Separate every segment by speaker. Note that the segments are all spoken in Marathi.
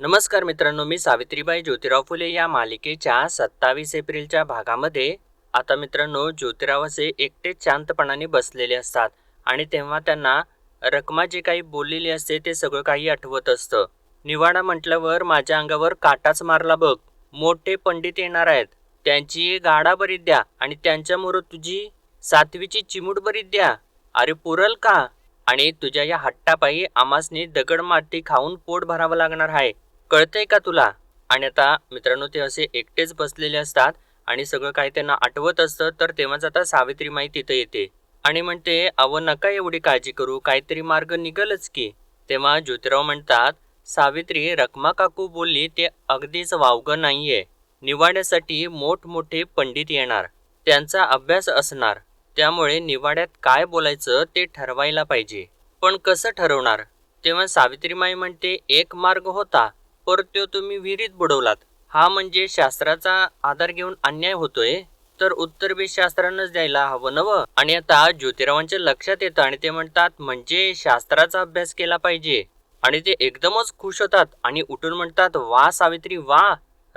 Speaker 1: नमस्कार मित्रांनो, मी सावित्रीबाई ज्योतिराव फुले या मालिकेच्या 27 एप्रिलच्या भागामध्ये आता मित्रांनो ज्योतिराव असे एकटेच शांतपणाने बसलेले असतात आणि तेव्हा त्यांना रखमा जे काही बोललेली असते ते सगळं काही आठवत असतं. निवाडा म्हटल्यावर माझ्या अंगावर काटाच मारला बघ. मोठे पंडित येणार आहेत, त्यांची गाडा बरी द्या आणि त्यांच्यामुळे तुझी 7वीची चिमूट बरी द्या. अरे पुरल का? आणि तुझ्या या हट्टापायी आमासनी दगड माती खाऊन पोट भरावं लागणार आहे, कळतंय का तुला? आणि आता मित्रांनो ते असे एकटेच बसलेले असतात आणि सगळं काही त्यांना आठवत असतं. तर तेव्हाच आता सावित्रीमाई तिथं येते आणि म्हणते, अव नका एवढी काळजी करू, काहीतरी मार्ग निघलच की. तेव्हा ज्योतिराव म्हणतात, सावित्री, रखमा काकू बोलली ते अगदीच वावगं नाहीये. निवाड्यासाठी मोठमोठे पंडित येणार, त्यांचा अभ्यास असणार, त्यामुळे निवाड्यात काय बोलायचं ते ठरवायला पाहिजे. पण कसं ठरवणार? तेव्हा सावित्रीमाई म्हणते, एक मार्ग होता, पर तो तुम्ही विहिरीत बुडवलात. हा म्हणजे शास्त्राचा आधार घेऊन अन्याय होतोय, तर उत्तर बी शास्त्रानंच द्यायला हवं नवं. आणि आता ज्योतिरावांच्या लक्षात येतं आणि ते म्हणतात, म्हणजे शास्त्राचा अभ्यास केला पाहिजे. आणि ते एकदमच खुश होतात आणि उठून म्हणतात, वा सावित्री वा,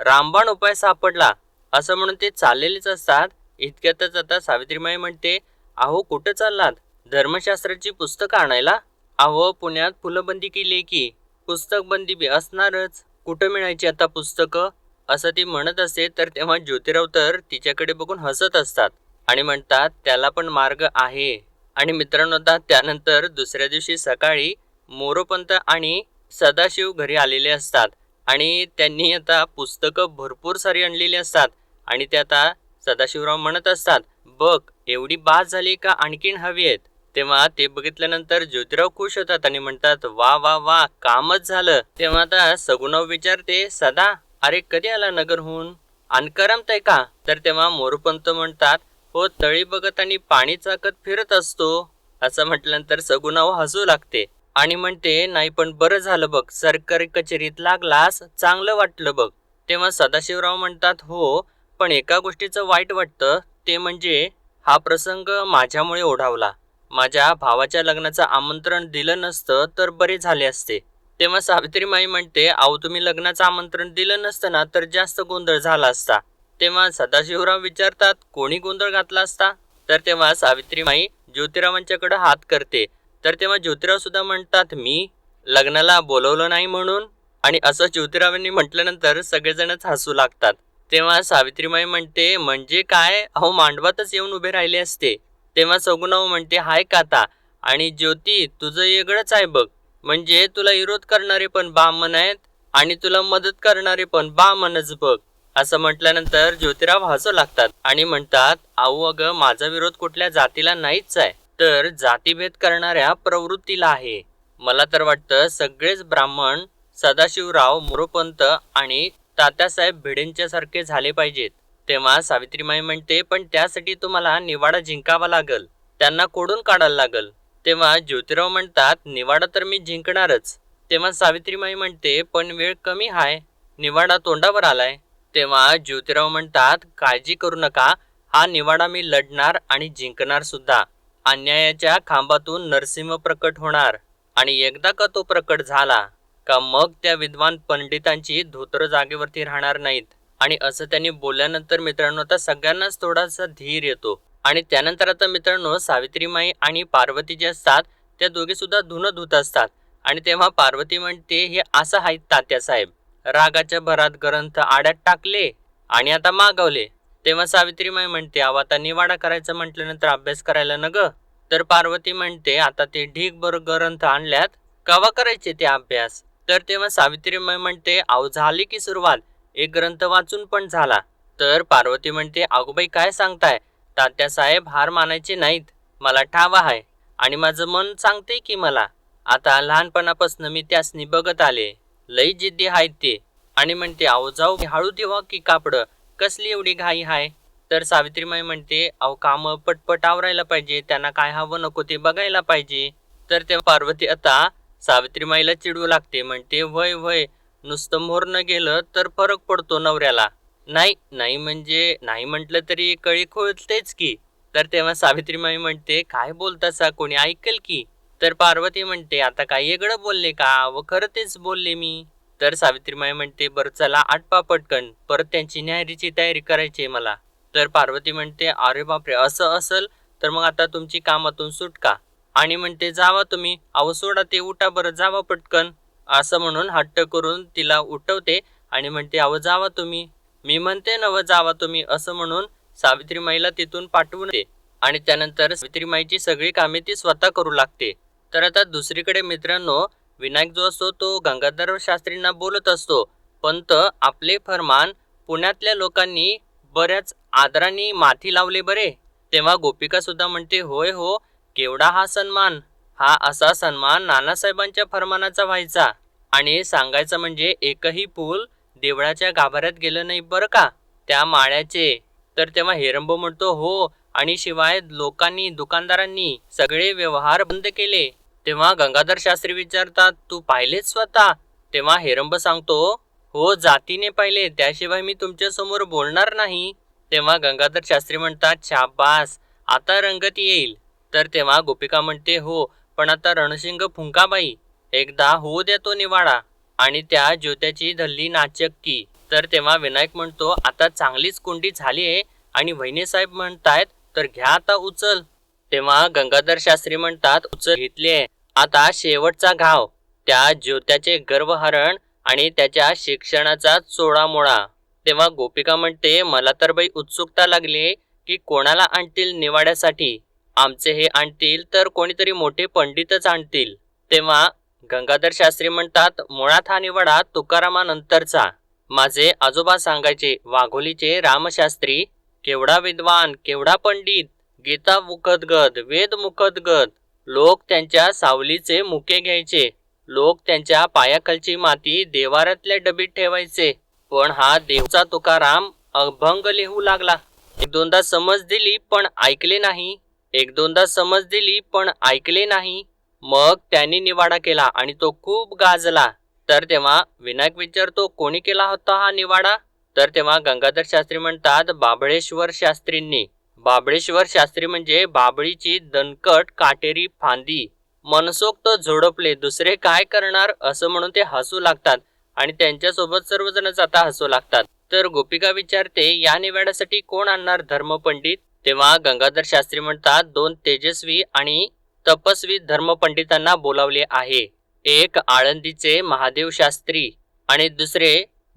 Speaker 1: रामबाण उपाय सापडला. असं म्हणून ते चाललेलेच असतात. इतक्यातच आता सावित्रीमाई म्हणते, अहो कुठं चाललात? धर्मशास्त्राची पुस्तकं आणायला? अहो पुण्यात फुलबंदी केली की, पुस्तक बंदी बी असणारच, कुठं मिळायची आता पुस्तकं? असं ती म्हणत असते. तर तेव्हा ज्योतिराव तर तिच्याकडे बघून हसत असतात आणि म्हणतात, त्याला पण मार्ग आहे. आणि मित्रांनो आता त्यानंतर दुसऱ्या दिवशी सकाळी मोरोपंत आणि सदाशिव घरी आलेले असतात आणि त्यांनी आता पुस्तकं भरपूर सारी आणलेली असतात आणि ते आता सदाशिवराव म्हणत असतात, बघ एवढी बास झाली का आणखीन हवी आहेत? तेव्हा ते बघितल्यानंतर ज्योतिराव खुश होतात आणि म्हणतात, वा वा वा, कामच झालं. तेव्हा आता सगुणाव विचारते, सदा, अरे कधी आला नगरहून? अनकरमतय का? तर तेव्हा मोरोपंत म्हणतात, हो, तळी बघत आणि पाणी चाकत फिरत असतो. असं म्हटल्यानंतर सगुणाव हसू लागते आणि म्हणते, नाही पण बरं झालं बघ, सरकारी कचेरीत लागलास, चांगलं वाटलं बघ. तेव्हा सदाशिवराव म्हणतात, हो, पण एका गोष्टीचं वाईट वाटतं, ते म्हणजे हा प्रसंग माझ्यामुळे ओढावला. माझ्या भावाच्या लग्नाचं आमंत्रण दिलं नसतं तर बरे झाले असते. तेव्हा सावित्रीमाई म्हणते, अहो तुम्ही लग्नाचं आमंत्रण दिलं नसतं ना तर जास्त गोंधळ झाला असता. तेव्हा सदाशिवराव विचारतात, कोणी गोंधळ घातला असता? तर तेव्हा सावित्रीमाई ज्योतिरावांच्याकडे हात करते. तर तेव्हा ज्योतिराव सुद्धा म्हणतात, मी लग्नाला बोलवलं नाही म्हणून? आणि असं ज्योतिरावांनी म्हटल्यानंतर सगळेजणच हसू लागतात. तेव्हा सावित्रीमाई म्हणते, म्हणजे काय, अहो मांडवातच येऊन उभे राहिले असते. तेव्हा सगुणाव म्हणते, हाय काता, आणि ज्योती तुझं वेगळंच आहे बघ, म्हणजे तुला विरोध करणारे पण ब्राह्मण आहेत आणि तुला मदत करणारे पण ब्राह्मणच बघ. असं म्हटल्यानंतर ज्योतिराव हसू लागतात आणि म्हणतात, अहो अगं माझा विरोध कुठल्या जातीला नाहीच आहे, तर जातीभेद करणाऱ्या प्रवृत्तीला आहे. मला तर वाटतं सगळेच ब्राह्मण सदाशिवराव, मोरोपंत आणि तात्यासाहेब भिडेंच्या सारखे झाले पाहिजेत. तेव्हा सावित्रीमाई म्हणते, पण त्यासाठी तुम्हाला निवाडा जिंकावा लागल, त्यांना कोडून काढायला लागल. तेव्हा ज्योतिराव म्हणतात, निवाडा तर मी जिंकणारच. तेव्हा सावित्रीमाई म्हणते, पण वेळ कमी हाय, निवाडा तोंडावर आलाय. तेव्हा ज्योतिराव म्हणतात, काळजी करू नका, हा निवाडा मी लढणार आणि जिंकणार सुद्धा. अन्यायाच्या खांबातून नरसिंह प्रकट होणार आणि एकदा का तो प्रकट झाला का मग त्या विद्वान पंडितांची धोतर जागेवरती राहणार नाहीत. आणि असं त्यांनी बोलल्यानंतर मित्रांनो आता सगळ्यांनाच थोडासा धीर येतो. आणि त्यानंतर आता मित्रांनो सावित्रीमाई आणि पार्वती जे असतात त्या दोघे सुद्धा धुणं धुत असतात. आणि तेव्हा पार्वती म्हणते, हे असं आहेत तात्यासाहेब, रागाच्या भरात ग्रंथ आड्यात टाकले आणि आता मागवले. तेव्हा सावित्रीमाई म्हणते, अहो आता निवाडा करायचं म्हटल्यानंतर अभ्यास करायला न ग? तर पार्वती म्हणते, आता ते ढीगभर ग्रंथ आणल्यात, कवा करायचे ते अभ्यास? तर तेव्हा सावित्रीमाई म्हणते, अहो झाली की सुरुवात, एक ग्रंथ वाचून पण झाला. तर पार्वती म्हणते, अगोबाई काय सांगताय? तात्यासाहेब हार मानायचे नाहीत, मला ठाव आहे आणि माझं मन सांगते की मला. आता लहानपणापासून मी त्यासनी बघत आले, लई जिद्दी आहेत ते. आणि म्हणते, अहो जाऊ हळू देवा की कापड, कसली एवढी घाई हाय? तर सावित्रीमाई म्हणते, अहो काम पटपट आवरायला पाहिजे, त्यांना काय हवं नको ते बघायला पाहिजे. तर तेव्हा पार्वती आता सावित्रीमाईला चिडवू लागते, म्हणते, वय वय, नुसतं मोरनं गेलं तर फरक पडतो नवऱ्याला, नाही नाही म्हणजे नाही म्हटलं तरी कळी खोलतेच की. तर तेव्हा सावित्रीमाई म्हणते, काय बोलतासा, कोणी ऐकेल की. तर पार्वती म्हणते, आता काय वेगळं बोलले का, व खरं तेच बोलले मी. तर सावित्रीमाई म्हणते बरं चला आटपा पटकन, परत त्यांची न्याहारीची तयारी करायची आहे मला. तर पार्वती म्हणते अरे बापरे असं असल तर मग आता तुमची कामातून सुटका. आणि म्हणते जावा तुम्ही, अहो सोडा ते, उठा बरं जावा पटकन. असं म्हणून हट्ट करून तिला उठवते आणि म्हणते अहो जावा तुम्ही, मी म्हणते नव जावा तुम्ही, असं म्हणून सावित्रीमाईला तिथून पाठवून दे. आणि त्यानंतर सावित्रीमाईची सगळी कामे ती स्वतः करू लागते. तर आता दुसरीकडे मित्रांनो, विनायक जो असतो तो गंगाधर शास्त्रींना बोलत असतो, पंत आपले फरमान पुण्यातल्या लोकांनी बऱ्याच आदराने माथी लावले बरे. तेव्हा गोपिका सुद्धा म्हणते होय हो, केवढा हा सन्मान, हा असा सन्मान नानासाहेबांच्या फरमानाचा व्हायचा. आणि सांगायचं म्हणजे एकही पूल देवळाच्या गाभाऱ्यात गेलं नाही बरं का त्या माळ्याचे. तर तेव्हा हेरंबो म्हणतो हो, आणि शिवाय लोकांनी दुकानदारांनी सगळे व्यवहार बंद केले. तेव्हा गंगाधर शास्त्री विचारतात तू पाहिलेच स्वतः? तेव्हा हेरंब सांगतो हो जातीने पाहिले, त्याशिवाय मी तुमच्या समोर बोलणार नाही. तेव्हा गंगाधर शास्त्री म्हणतात शाबास, आता रंगत येईल. तर तेव्हा गोपिका म्हणते हो, पण आता रणशिंग फुंकाबाई, एकदा होऊ द्या तो निवाडा. आणि त्या ज्योत्याची धल्ली नाचक्की. तर तेव्हा विनायक म्हणतो आता चांगलीच कुंडी झाली आहे आणि वहिनीसाहेब म्हणतायत तर घ्या आता उचल. तेव्हा गंगाधर शास्त्री म्हणतात उचल घेतली आहे, आता शेवटचा घाव, त्या ज्योत्याचे गर्वहरण आणि त्याच्या शिक्षणाचा चोळामोळा. तेव्हा गोपिका म्हणते मला तर बाई उत्सुकता लागली की कोणाला आणतील निवाड्यासाठी, आमचे हे आणतील तर कोणीतरी मोठे पंडितच आणतील. तेव्हा गंगाधर शास्त्री म्हणतात मुळात हा निवाडा तुकारामानंतरचा. माझे आजोबा सांगायचे वाघोलीचे रामशास्त्री, केवढा विद्वान, केवढा पंडित, गीता मुखदगत, वेद मुखदगत. लोक त्यांच्या सावलीचे मुके घ्यायचे, लोक त्यांच्या पायाखालची माती देवारातल्या डबीत ठेवायचे. पण हा देवचा तुकाराम अभंग लिहू लागला. एक दोनदा समज दिली पण ऐकले नाही, एक दोनदा समज दिली पण ऐकले नाही. मग त्यांनी निवाडा केला आणि तो खूप गाजला. तर तेव्हा विनायक विचारतो कोणी केला होता हा निवाडा? तर तेव्हा गंगाधर शास्त्री म्हणतात बाबळेश्वर शास्त्रींनी. बाबळेश्वर शास्त्री म्हणजे बाबळीची दणकट काटेरी फांदी. मनसोक्त झोडपले, दुसरे काय करणार असं म्हणून ते हसू लागतात आणि त्यांच्यासोबत सर्वजणच आता हसू लागतात. तर गोपिका विचारते या निवाड्यासाठी कोण आणणार धर्मपंडित? तेव्हा गंगाधर शास्त्री म्हणतात दोन तेजस्वी आणि तपस्वी धर्मपंडितांना बोलावले आहे. एक आळंदीचे महादेव शास्त्री आणि दुसरे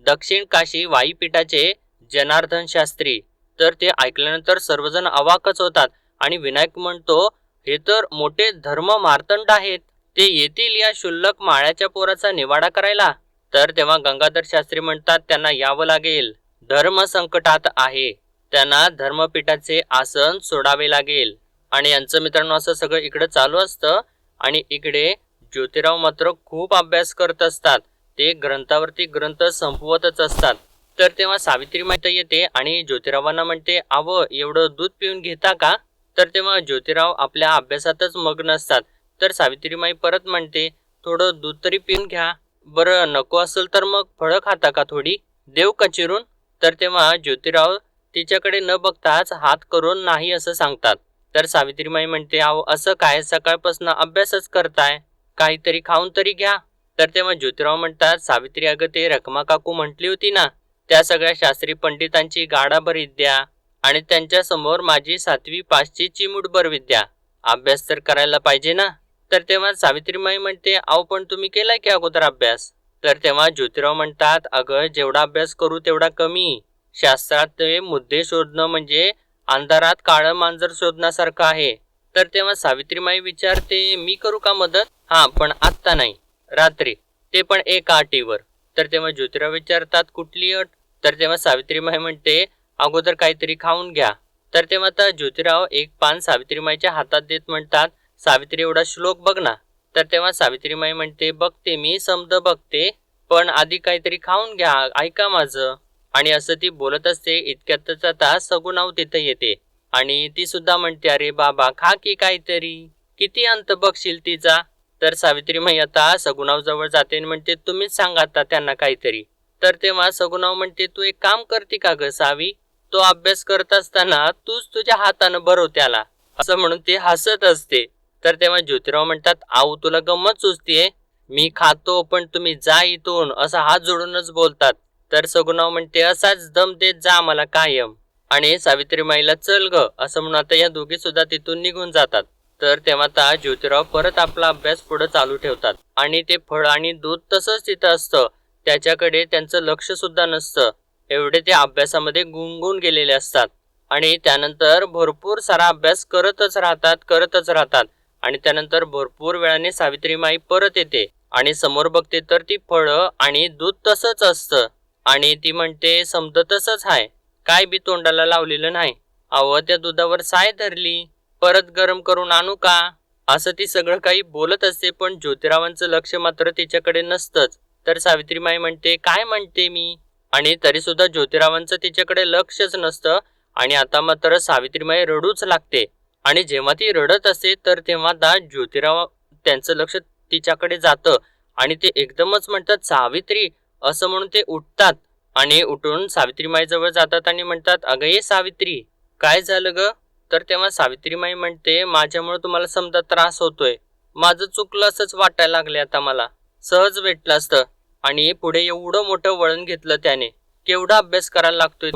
Speaker 1: दक्षिण काशी वाईपीठाचे जनार्दन शास्त्री. तर ते ऐकल्यानंतर सर्वजण अवाकच होतात आणि विनायक म्हणतो हे तर मोठे धर्म मार्तंड आहेत, ते येतील या शुल्लक माळ्याच्या पोराचा निवाडा करायला? तर तेव्हा गंगाधर शास्त्री म्हणतात त्यांना यावं लागेल, धर्म संकटात आहे, त्यांना धर्मपीठाचे आसन सोडावे लागेल. आणि यांचं मित्रांनो असं सगळं इकडे चालू असतं आणि इकडे ज्योतिराव मात्र खूप अभ्यास करत असतात, ते ग्रंथावरती ग्रंथ संपवतच असतात. तर तेव्हा सावित्रीमाई येते आणि ज्योतिरावांना म्हणते आव एवढं दूध पिऊन घेता का? तर तेव्हा ज्योतिराव आपल्या अभ्यासातच मग्न असतात. तर सावित्रीमाई परत म्हणते थोडं दूध तरी पिऊन घ्या. बरं नको असेल तर मग फळं खाता का थोडी, देव का चिरून? तर तेव्हा ज्योतिराव तिच्याकडे न बघताच हात करून नाही असं सांगतात. तर सावित्रीमाई म्हणते अहो असं काय, सकाळपासून अभ्यासच करताय, काहीतरी खाऊन तरी घ्या. तर तेव्हा ज्योतिराव म्हणतात सावित्री अगं ते रखमा काकू म्हटली होती ना, त्या सगळ्या शास्त्री पंडितांची गाडाभर विद्या आणि त्यांच्या समोर माझी 7वी 5ची चिमूटभर विद्या, अभ्यास तर करायला पाहिजे ना. तर तेव्हा सावित्रीमाई म्हणते अहो पण तुम्ही केलाय की अगोदर अभ्यास? तर तेव्हा ज्योतिराव म्हणतात अगं जेवढा अभ्यास करू तेवढा कमी, शास्त्रात ते मुद्दे शोधणं म्हणजे अंधारात काळं मांजर शोधण्यासारखं आहे. तर तेव्हा सावित्रीमाई विचारते मी करू का मदत? हा पण आत्ता नाही, रात्री, ते पण एका अटीवर. तर तेव्हा ज्योतिराव विचारतात कुठली अट? तर तेव्हा सावित्रीमाई म्हणते अगोदर काहीतरी खाऊन घ्या. तर तेव्हा आता ज्योतिराव एक पान सावित्रीमाईच्या हातात देत म्हणतात सावित्री एवढा श्लोक बघ ना. तर तेव्हा सावित्रीमाई म्हणते बघते मी, समद बघते, पण आधी काहीतरी खाऊन घ्या, ऐका माझं. आणि असं ती बोलत असते इतक्यातच आता सगुणाव तिथे येते आणि ती सुद्धा म्हणते अरे बाबा खा की काहीतरी, किती अंत बघशील तिचा. तर सावित्रीमाई आता सगुणाव जवळ जाते आणि म्हणते तुम्हीच सांगा आता त्यांना काहीतरी. तर तेव्हा सगुणाव म्हणते तू एक काम करते का ग सावी, तो अभ्यास करत असताना तूच तुझ्या हातानं भरव त्याला, असं म्हणून ते हसत असते. तर तेव्हा ज्योतिराव म्हणतात आऊ तुला गंमत सुचतीये, मी खातो पण तुम्ही जा इथून असं हात जोडूनच बोलतात. तर सगुणाव म्हणते असाच दम देत जा मला कायम. आणि सावित्रीमाईला चल ग असं म्हणून आता या दोघी सुद्धा तिथून निघून जातात. तर तेव्हा आता ज्योतिराव परत आपला अभ्यास पुढे चालू ठेवतात आणि ते फळ आणि दूध तसंच तिथं असतं. त्याच्याकडे त्यांचं लक्ष सुद्धा नसतं. एवढे ते अभ्यासामध्ये गुंगून गेलेले असतात. आणि त्यानंतर भरपूर सारा अभ्यास करतच राहतात आणि त्यानंतर भरपूर वेळाने सावित्रीमाई परत येते आणि समोर बघते तर ती फळं आणि दूध तसंच असतं. आणि ती म्हणते समजा तसंच आहे, काय बी तोंडाला लावलेलं नाही. अहो त्या दुधावर साय धरली, परत गरम करून आणू का? असं ती सगळं काही बोलत असते पण ज्योतिरावांचं लक्ष मात्र तिच्याकडे नसतंच. तर सावित्रीमाई म्हणते काय म्हणते मी? आणि तरी सुद्धा ज्योतिरावांचं तिच्याकडे लक्षच नसतं. आणि आता मात्र सावित्रीमाई रडूच लागते. आणि जेव्हा ती रडत असते तर तेव्हा ज्योतिराव त्यांचं लक्ष तिच्याकडे जातं आणि ते एकदमच म्हणतात सावित्री असं म्हणून ते उठतात आणि उठून सावित्रीमाईजवळ जातात आणि म्हणतात अगं ये सावित्री, काय झालं ग? तर तेव्हा सावित्रीमाई म्हणते माझ्यामुळे तुम्हाला समजा त्रास होतोय, माझं चुकलं असंच वाटायला लागले आता मला, सहज भेटलं असतं. आणि पुढे एवढं मोठं वळण घेतलं त्याने, केवढा अभ्यास करायला लागतोय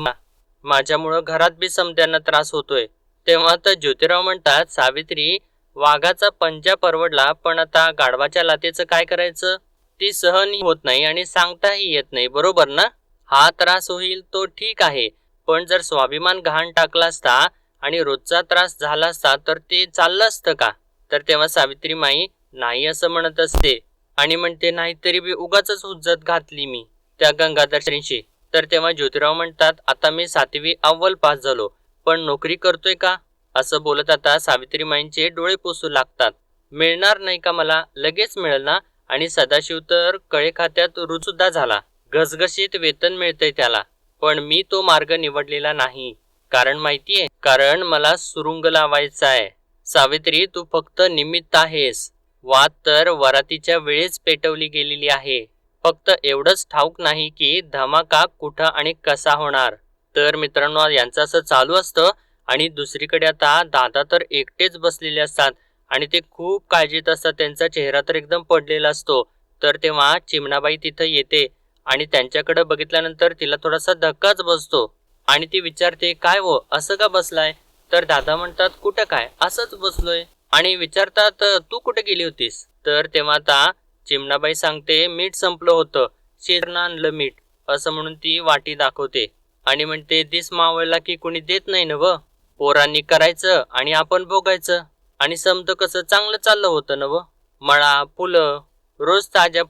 Speaker 1: माझ्यामुळं घरात बी समद्यांना त्रास होतोय. तेव्हा तर ज्योतिराव म्हणतात सावित्री, वाघाचा पंजा परवडला पण आता गाढवाच्या लाथेचं काय करायचं? ती सहनही होत नाही आणि सांगताही येत नाही, बरोबर ना? हा त्रास होईल तो ठीक आहे, पण जर स्वाभिमान गहाण टाकला असता आणि रोजचा त्रास झाला असता तर ते चाललं असतं का? तर तेव्हा सावित्रीमाई नाही असं म्हणत असते आणि म्हणते नाहीतरी बी उगाचच हुज्जत घातली मी त्या गंगाधरश्रींशी. तर तेव्हा ज्योतिराव म्हणतात आता मी 7वी अव्वल पास झालो पण नोकरी करतोय का? असं बोलत आता सावित्रीमाईंचे डोळे पुसू लागतात. मिळणार नाही का मला? लगेच मिळेल ना. आणि सदाशिव तर कळे खात्यात रुजसुद्धा झाला, घसघशीत वेतन मिळतंय त्याला. पण मी तो मार्ग निवडलेला नाही. कारण माहितीये, कारण मला सुरुंग लावायचा आहे. सावित्री तू फक्त निमित्त आहेस. वाद तर वरातीच्या वेळेस पेटवली गेलेली आहे. फक्त एवढंच ठाऊक नाही की धमाका कुठं आणि कसा होणार. तर मित्रांनो यांचं असं चालू असतं आणि दुसरीकडे आता दादा तर एकटेच बसलेले असतात आणि ते खूप काळजीत असतात. त्यांचा चेहरा तर एकदम पडलेला असतो. तर तेव्हा चिमणाबाई तिथं येते आणि त्यांच्याकडे बघितल्यानंतर तिला थोडासा धक्काच बसतो आणि ती विचारते काय हो असं का बसलाय? तर दादा म्हणतात कुठं काय, असंच बसलोय. आणि विचारतात तू कुठे गेली होतीस? तर तेव्हा आता चिमणाबाई सांगते मीठ संपलं होतं, शेरनं आणलं मीठ असं म्हणून ती वाटी दाखवते आणि म्हणते दिस मावळला की कोणी देत नाही ना व, पोरांनी करायचं आणि आपण भोगायचं. आणि समज कसं चांगलं चाललं होतं ना व, मळा फुलं, रोज ताज्या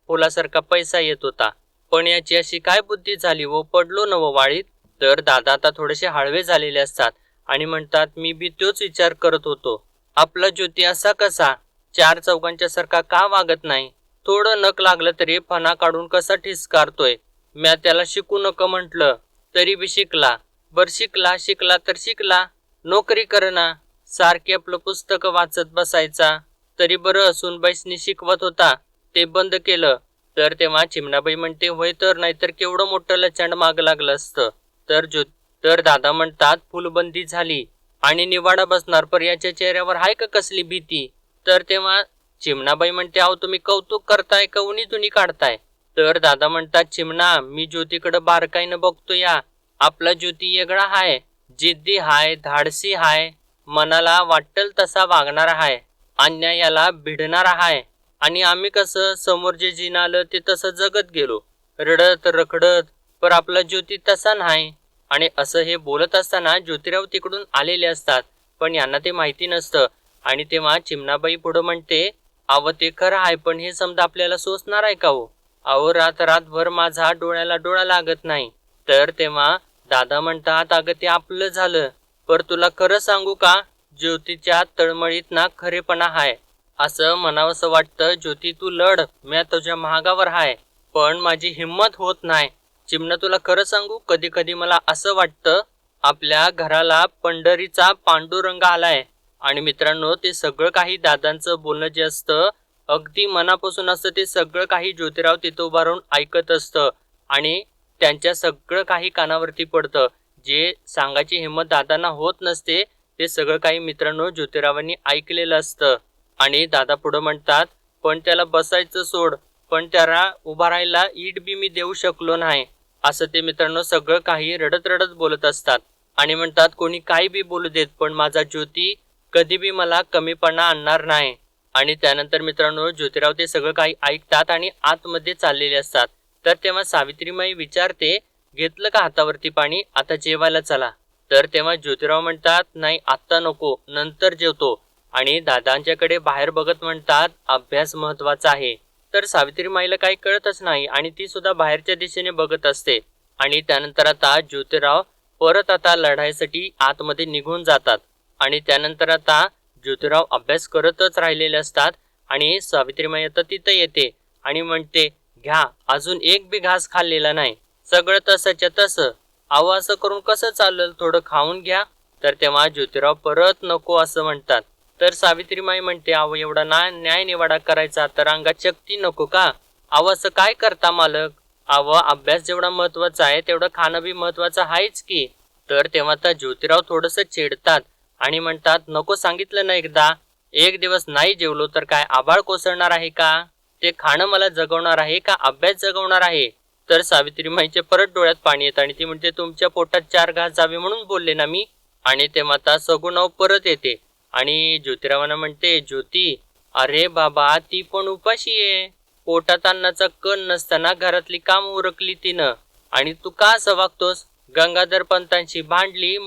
Speaker 1: फुलासारखा पैसा येत होता. पण याची अशी काय बुद्धी झाली व पडलो न व वाळीत. तर दादा आता थोडेसे हळवे झालेले असतात आणि म्हणतात मी बी तोच विचार करत होतो, आपला ज्योती असा कसा चार चौघांच्या सारखा का वागत नाही? थोडं नक लागलं तरी फणा काढून कसा ठिसकारतोय. म्या त्याला शिकू नका म्हटलं तरी बी शिकला. बर शिकला तर शिकला, नोकरी करना, सारखी आपलं पुस्तक वाचत बसायचा. तरी बरं सुनबाईसनी शिकवत होता ते बंद केलं. तर तेव्हा चिमणाबाई म्हणते होय तर, नाहीतर केवढं मोठं लचांड माग लागलं असतं. तर दादा म्हणतात फुलबंदी झाली आणि निवाडा बसणार, पर याच्या चेहऱ्यावर हाय का कसली भीती? तर तेव्हा चिमणाबाई म्हणते अहो तुम्ही कौतुक करताय का उनी धुनी काढताय? तर दादा म्हणतात चिमणा मी ज्योतीकडे बारकाईनं बघतो या, आपला ज्योती वेगळा हाय, जिद्दी हाय, धाडसी हाय, मनाला वाटेल तसा वागणारा हाय, अन्यायाला भिडणारा हाय. आणि आम्ही कसं समोर जे जिन आलं ते तसं जगत गेलो रडत रखडत, पर आपला ज्योती तसा नाही. आणि असं हे बोलत असताना ज्योतिराव तिकडून आलेले असतात पण यांना ते माहिती नसतं. आणि तेव्हा चिमणाबाई पुढं म्हणते अव ते खरं आहे पण हे समजा आपल्याला सोसणार आहे का हो? अहो रातभर माझा डोळ्याला डोळा लागत नाही. तर तेव्हा दादा म्हणतात अगं ते आपलं झालं, पर तुला खरं सांगू का ज्योतीच्या तळमळीत ना खरेपणा हाय. असं म्हणावंसं वाटतं ज्योती तू लढ, म्या तुझ्या महागावर हाय, पण माझी हिंमत होत नाही. चिमणा तुला खरं सांगू कधी कधी मला असं वाटतं आपल्या घराला पंढरीचा पांडुरंग आलाय. आणि मित्रांनो ते सगळं काही दादांचं बोलणं जे असतं अगदी मनापासून असतं. ते सगळं काही ज्योतिराव तिथं उभा राहून ऐकत असतं आणि त्यांच्या सगळं काही कानावरती पडतं. जे सांगायची हिंमत दादांना होत नसते ते सगळं काही मित्रांनो ज्योतिरावांनी ऐकलेलं असतं. आणि दादा पुढं म्हणतात पण त्याला बसायचं सोड, पण त्याला उभा राहायला ईट बी मी देऊ शकलो नाही. असं ते मित्रांनो सगळं काही रडत रडत बोलत असतात आणि म्हणतात कोणी काही बी बोलू देत पण माझा ज्योती कधी बी मला कमीपणा आणणार नाही. आणि त्यानंतर मित्रांनो ज्योतिराव ते सगळं काही ऐकतात आणि आतमध्ये चाललेले असतात. तर तेव्हा सावित्रीमाई विचारते, घेतलं का हातावरती पाणी, आता जेवायला चला. तर तेव्हा ज्योतिराव म्हणतात, नाही आत्ता नको, नंतर जेवतो. आणि दादांच्याकडे बाहेर बघत म्हणतात, अभ्यास महत्वाचा आहे. तर सावित्रीमाईला काही कळतच नाही आणि ती सुद्धा बाहेरच्या दिशेने बघत असते. आणि त्यानंतर आता ज्योतिराव परत आता लढाईसाठी आतमध्ये निघून जातात. आणि त्यानंतर आता ज्योतिराव अभ्यास करतच राहिलेले असतात आणि सावित्रीमाई आता तिथं येते आणि म्हणते, घ्या, अजून एक बी घास खाल्लेला नाही, सगळं तसंच्या तसं. अहो असं करून कसं चालेल, थोडं खाऊन घ्या. तर तेव्हा ज्योतिराव परत नको असं म्हणतात. तर सावित्रीमाई म्हणते, अहो एवढा न्याय निवाडा करायचा तर अंगात शक्ती नको का? अहो असं काय करता मालक? अहो अभ्यास जेवढा महत्वाचा आहे तेवढं खाणं बी महत्वाचं आहेच की. तर तेव्हा आता ज्योतिराव थोडंसं चिडतात आणि म्हणतात, नको सांगितलं ना एकदा, एक दिवस नाही जेवलो तर काय आभाळ कोसळणार आहे का? ते खाणं मला जगवणार आहे का अभ्यास जगवणार आहे? तर सावित्रीमाईचे परत डोळ्यात पाणी येतं आणि ती म्हणते, तुमच्या पोटात 4 घास जावे म्हणून बोलले ना मी. आणि तेव्हा आता सगुणाव परत येते आणि ज्योतिरावांना म्हणते, ज्योती, अरे बाबा ती पण उपाशी आहे. पोटात अन्नाचा कण नसताना घरातली काम उरकली तिनं आणि तू का असं वागतोस? गंगाधर पंतांशी भांडली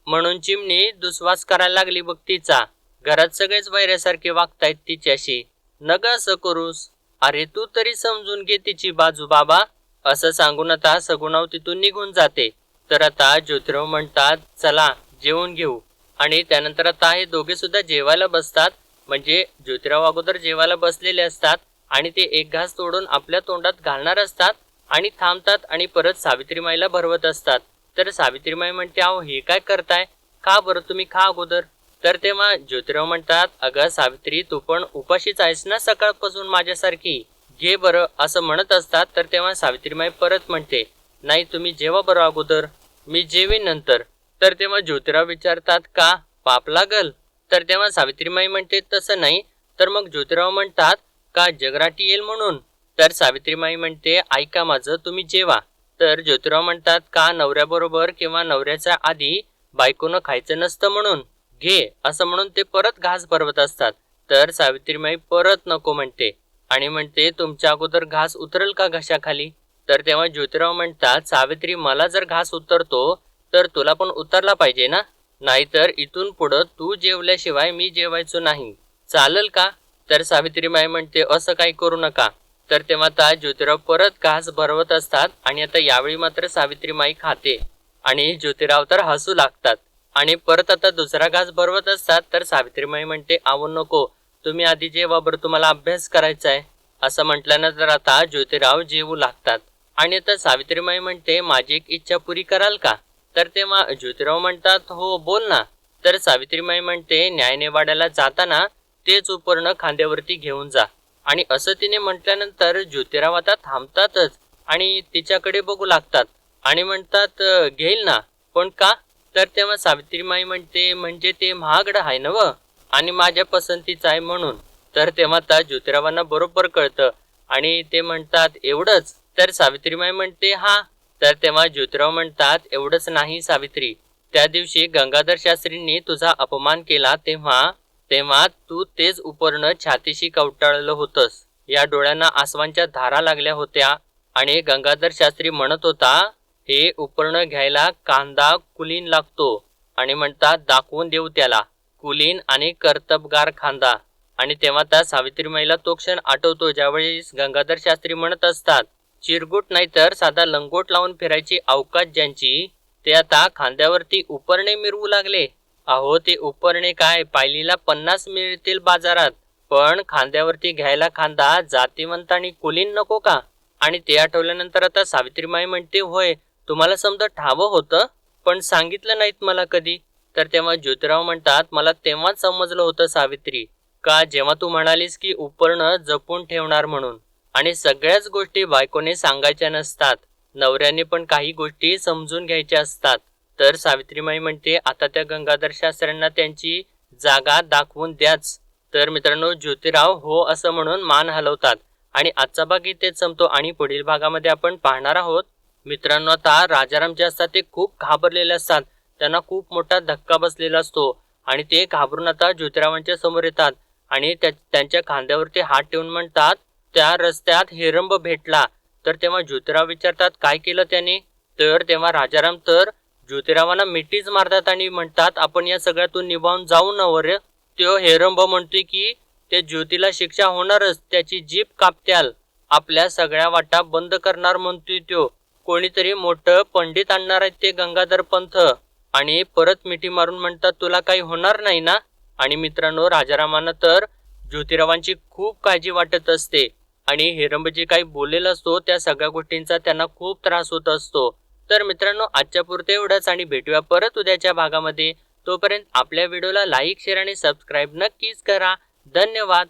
Speaker 1: म्हणून चिमणी दुस्वास करायला लागली बघ तिचा. घरात सगळेच वैऱ्यासारखे वागतायत तिच्याशी. नग असं करूस. अरे तू तरी समजून घे तिची बाजू बाबा. असं सांगून आता सगुणाव तिथून निघून जाते. तर आता ज्योतिराव म्हणतात, चला जेवून घेऊ. आणि त्यानंतर आता हे दोघे सुद्धा जेवायला बसतात. म्हणजे ज्योतिराव अगोदर जेवायला बसलेले असतात आणि ते एक घास तोडून आपल्या तोंडात घालणार असतात आणि थांबतात आणि परत सावित्रीमाईला भरवत असतात. तर सावित्रीमाई म्हणते, अहो हे काय करताय, खा बरं, तुम्ही खा अगोदर. तर तेव्हा ज्योतिराव म्हणतात, अगं सावित्री तू पण उपाशीच आहेस ना सकाळपासून माझ्यासारखी, घे बरं, असं म्हणत असतात. तर तेव्हा सावित्रीमाई परत म्हणते, नाही तुम्ही जेवा बरं अगोदर, मी जेवीन नंतर. तर तेव्हा ज्योतिराव विचारतात, का पाप लागल? तर तेव्हा सावित्रीमाई म्हणते, तसं नाही. तर मग ज्योतिराव म्हणतात, का जगराटी येईल म्हणून? तर सावित्रीमाई म्हणते, ऐका माझं, तुम्ही जेवा. तर ज्योतिराव म्हणतात, का नवऱ्याबरोबर किंवा नवऱ्याच्या आधी बायकोनं खायचं नसतं म्हणून? घे, असं म्हणून ते परत घास भरवत असतात. तर सावित्रीमाई परत नको म्हणते आणि म्हणते, तुमच्या अगोदर घास उतरल का घशाखाली? तर तेव्हा ज्योतिराव म्हणतात, सावित्री मला जर घास उतरतो तर तुला पण उतरला पाहिजे ना, नाहीतर इथून पुढं तू जेवल्याशिवाय मी जेवायचो नाही, चालेल का? तर सावित्रीमाई म्हणते, असं काही करू नका. तर तेव्हा आता ज्योतिराव परत घास भरवत असतात आणि आता यावेळी मात्र सावित्रीमाई खाते आणि ज्योतिराव तर हसू लागतात. आणि परत आता दुसरा घास भरवत असतात. तर सावित्रीमाई म्हणते, आव नको, तुम्ही आधी जेवा बरं, तुम्हाला अभ्यास करायचा आहे. असं म्हटल्यानंतर आता ज्योतिराव जेवू लागतात. आणि आता सावित्रीमाई म्हणते, माझी एक इच्छा पुरी कराल का? तर तेव्हा ज्योतिराव म्हणतात, हो बोल ना. तर सावित्रीमाई म्हणते, न्यायनिवाड्याला जाताना तेच उपरणं खांद्यावरती घेऊन जा. आणि असं तिने म्हटल्यानंतर ज्योतिराव आता थांबतातच आणि तिच्याकडे बघू लागतात आणि म्हणतात, घेईल ना, पण का? तर तेव्हा सावित्रीमाई म्हणते, म्हणजे ते महागडं आहे ना व, आणि माझ्या पसंतीचं आहे म्हणून. तर तेव्हा आता ज्योतिरावांना बरोबर कळतं आणि ते म्हणतात, एवढंच? तर सावित्रीमाई म्हणते, हा. तर तेव्हा ज्योतिराव म्हणतात, एवढंच नाही सावित्री, त्या दिवशी गंगाधर शास्त्रींनी तुझा अपमान केला तेव्हा तू तेच उपरणं छातीशी कवटाळलं होतंस. या डोळ्यांना आसवांच्या धारा लागल्या होत्या आणि गंगाधर शास्त्री म्हणत होता, हे उपरणं घ्यायला कांदा कुलीन लागतो आणि म्हणतात, दाखवून देऊ त्याला कुलीन आणि कर्तबगार खांदा. आणि तेव्हा त्या सावित्रीमाईला तो क्षण आठवतो ज्यावेळी गंगाधर शास्त्री म्हणत असतात, चिरगुट नाही तर साधा लंगोट लावून फिरायची अवकाश ज्यांची, ते आता खांद्यावरती उपरणे मिरवू लागले. अहो ते उपरणे काय, पायलीला 50 मिळतील बाजारात, पण खांद्यावरती घ्यायला खांदा जातीवंत आणि कुलीन नको का? आणि ते आठवल्यानंतर आता सावित्रीमाई म्हणते, होय तुम्हाला समजा ठावं होतं, पण सांगितलं नाहीत मला कधी. तर तेव्हा ज्योतिराव म्हणतात, मला तेव्हाच समजलं होतं सावित्री, का जेव्हा तू म्हणालीस की उपरणं जपून ठेवणार म्हणून. आणि सगळ्याच गोष्टी बायकोने सांगायच्या नसतात, नवऱ्याने पण काही गोष्टी समजून घ्यायच्या असतात. तर सावित्रीमाई म्हणते, आता त्या गंगाधर शास्त्र्यांना त्यांची जागा दाखवून द्याच. तर मित्रांनो ज्योतिराव हो असं म्हणून मान हलवतात आणि आजचा भाग इथेच संपतो आणि पुढील भागामध्ये आपण पाहणार आहोत. मित्रांनो आता राजाराम जे असतात ते खूप घाबरलेले असतात. त्यांना खूप मोठा धक्का बसलेला असतो आणि ते घाबरून आता ज्योतिरावांच्या समोर येतात आणि त्यांच्या खांद्यावरती हात ठेवून म्हणतात, त्या रस्त्यात हेरंब भेटला. तर तेव्हा ज्योतिराव विचारतात काय केलं त्याने. तर तेव्हा राजाराम तर ज्योतिरावांना मिठीच मारतात आणि म्हणतात आपण या सगळ्यातून निभावून जाऊ ना वर. तो हेरंब म्हणतोय की त्या ज्योतीला शिक्षा होणारच, त्याची जीभ कापत्याल, आपल्या सगळ्या वाटा बंद करणार म्हणतोय तो. कोणीतरी मोठं पंडित आणणार आहे ते गंगाधर पंथ. आणि परत मिठी मारून म्हणतात तुला काही होणार नाही ना. आणि मित्रांनो राजारामांना तर ज्योतिरावांची खूप काळजी वाटत असते आणि हेरंब जे काही बोललेला असतो त्या सगळ्या गोष्टींचा त्यांना खूप त्रास होत असतो. तर मित्रांनो आजच्या पुरते एवढंच आणि भेटूया परत उद्याच्या भागामध्ये. तोपर्यंत आपल्या व्हिडिओला लाईक शेअर आणि सबस्क्राईब नक्कीच करा. धन्यवाद.